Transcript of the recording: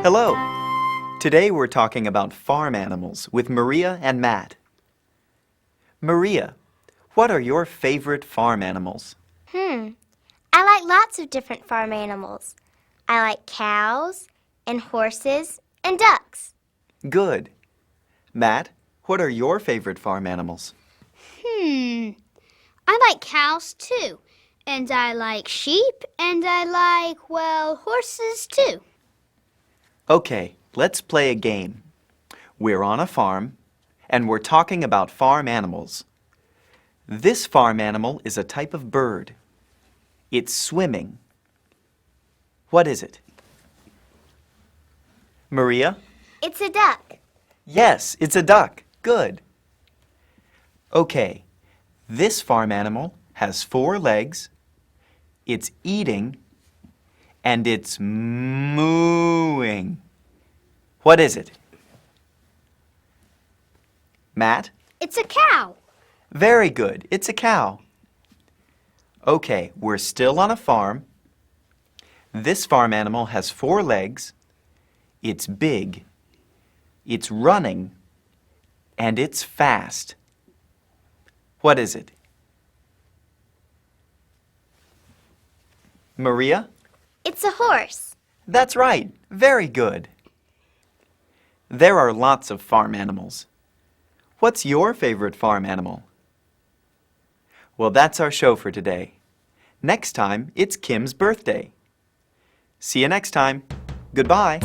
Hello! Today we're talking about farm animals with Maria and Matt. Maria, what are your favorite farm animals? I like lots of different farm animals. I like cows and horses and ducks. Good. Matt, what are your favorite farm animals? I like cows too. And I like sheep, and I like, well, horses too. Okay, let's play a game. We're on a farm, and we're talking about farm animals. This farm animal is a type of bird. It's swimming. What is it? Maria? It's a duck. Yes, it's a duck. Good. Okay, this farm animal has 4 legs, it's eating, and it's mooing. What is it? Matt? It's a cow. Very good. It's a cow. Okay, we're still on a farm. This farm animal has 4 legs. It's big. It's running. And it's fast. What is it? Maria? It's a horse. That's right. Very good. There are lots of farm animals. What's your favorite farm animal? Well, that's our show for today. Next time, it's Kim's birthday. See you next time. Goodbye.